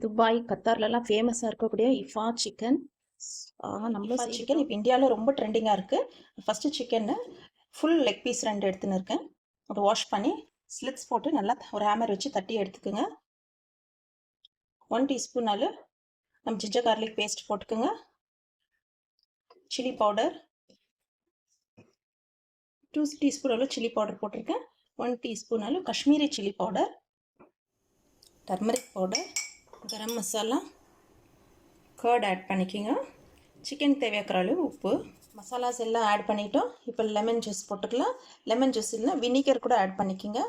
Dubai கத்தார்லலாம் ஃபேமஸாக இருக்கக்கூடிய இஃபா chicken. நம்மளும் சிக்கன் இப்போ இந்தியாவில் ரொம்ப ட்ரெண்டிங்காக இருக்குது. ஃபஸ்ட்டு சிக்கனை ஃபுல் லெக் பீஸ் 2 எடுத்துன்னு இருக்கேன். அதை வாஷ் பண்ணி ஸ்லிட்ஸ் போட்டு நல்லா ஒரு ஹேமர் வச்சு தட்டி எடுத்துக்கோங்க. 1 டீஸ்பூன் அளவு நம்ம ஜிஞ்சர் கார்லிக் பேஸ்ட் போட்டுக்கோங்க. சில்லி பவுடர் 2 டீஸ்பூன் அளவு சில்லி பவுடர் போட்டிருக்கேன். 1 டீஸ்பூன் அளவு Kashmiri chilli powder, turmeric powder, garam masala, curd add பண்ணிக்கோங்க. சிக்கன் தேவையான அளவு உப்பு, மசாலாஸ் எல்லாம் ஆட் பண்ணிட்டோம். இப்போ லெமன் ஜூஸ் போட்டுக்கலாம். லெமன் ஜூஸ் இல்லைனா வினிகர் கூட ஆட் பண்ணிக்கோங்க.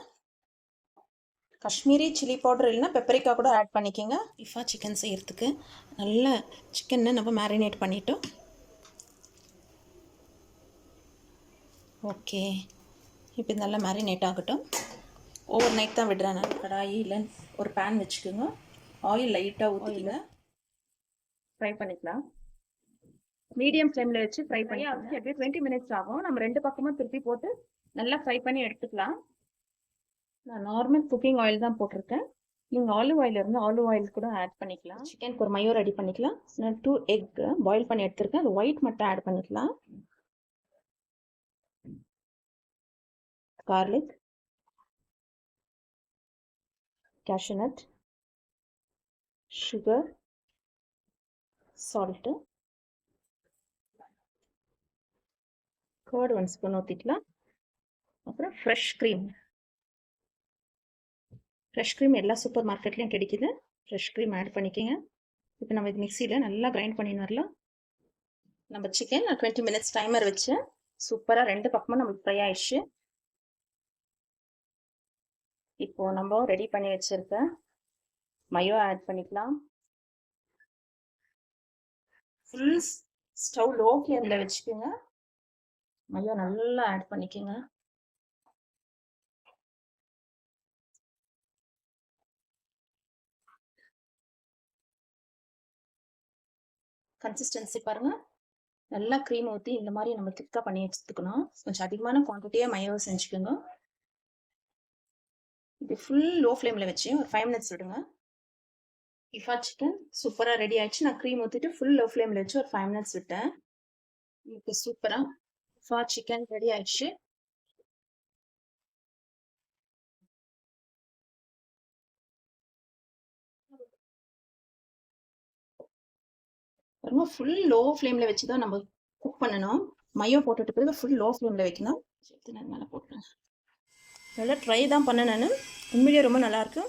காஷ்மீரி சில்லி பவுடர் இல்லைனா பெப்பரிக்கா கூட ஆட் பண்ணிக்கோங்க. இஃபா சிக்கன் செய்கிறதுக்கு நல்லா சிக்கனை நம்ம மேரினேட் பண்ணிட்டோம். ஓகே, இப்போ நல்லா மேரினேட் ஆகட்டும். ஓவர் நைட் தான் விடுறேன் நான். கடாயில் ஒரு பேன் வச்சுக்கோங்க. ஆயில் லைட்டாக ஊற்றிடுங்க. ஃப்ரை பண்ணிக்கலாம். மீடியம் ஃப்ளேமில் வச்சு ஃப்ரை பண்ணி எப்படியும் 20 மினிட்ஸ் ஆகும். நம்ம 2 பக்கமும் திருப்பி போட்டு நல்லா ஃப்ரை பண்ணி எடுத்துக்கலாம். நான் நார்மல் குக்கிங் ஆயில் தான் போட்டிருக்கேன். நீங்கள் ஆலிவ் ஆயில் இருந்தால் ஆலிவ் ஆயில் கூட ஆட் பண்ணிக்கலாம். சிக்கனுக்கு ஒரு மயோ ரெடி பண்ணிக்கலாம். நான் 2 எக் பாயில் பண்ணி எடுத்துருக்கேன். அது ஒயிட் மட்டும் ஆட் பண்ணிக்கலாம். Garlic, cashew nut, sugar, salt, curd 1 spoon ஊற்றிக்கலாம். அப்புறம் ஃப்ரெஷ் க்ரீம் எல்லா சூப்பர் மார்க்கெட்லேயும் கிடைக்குது. ஃப்ரெஷ் க்ரீம் ஆட் பண்ணிக்கோங்க. இப்போ நம்ம இது மிக்சியில் நல்லா கிரைண்ட் பண்ணின்னு வரலாம். நம்ம சிக்கன் 20 மினிட்ஸ் டைமர் வச்சு சூப்பராக 2 பக்கமும் நம்மளுக்கு ஃப்ரை ஆயிடுச்சு. இப்போது நம்ம ரெடி பண்ணி வச்சுருக்க மயோ ஆட் பண்ணிக்கலாம். ஃபுல் ஸ்டவ் லோ ஃப்ளேமில் வச்சுக்கோங்க. மயோ நல்லா ஆட் பண்ணிக்கோங்க. கன்சிஸ்டன்சி பாருங்கள். நல்லா க்ரீம் ஊற்றி இந்த மாதிரி நம்ம திக்காக பண்ணி வச்சுக்கணும். கொஞ்சம் அதிகமான குவான்டிட்டியாக மயோவை செஞ்சுக்கோங்க. இது ஃபுல் லோ ஃப்ளேமில் வச்சு ஒரு 5 மினிட்ஸ் விடுங்க. இஃபா சிக்கன் சூப்பராக ரெடி ஆயிடுச்சு. நான் க்ரீம் ஊற்றிட்டு ஃபுல் லோ ஃப்ளேமில் வச்சு ஒரு 5 மினிட்ஸ் விட்டேன். இப்போ சூப்பராக இஃபா சிக்கன் ரெடி ஆயிடுச்சு. பாருங்க, ஃபுல் லோ ஃப்ளேமில் வச்சு தான் நம்ம குக் பண்ணணும். மயோ போட்டுட்டு பிறகு ஃபுல் லோ ஃப்ளேமில் வைக்கணும். சேர்த்து நான் மேலே போட்டுறேன். நல்லா ட்ரை தான் பண்ணேன் நான். உண்மையிலேயே ரொம்ப நல்லாயிருக்கு.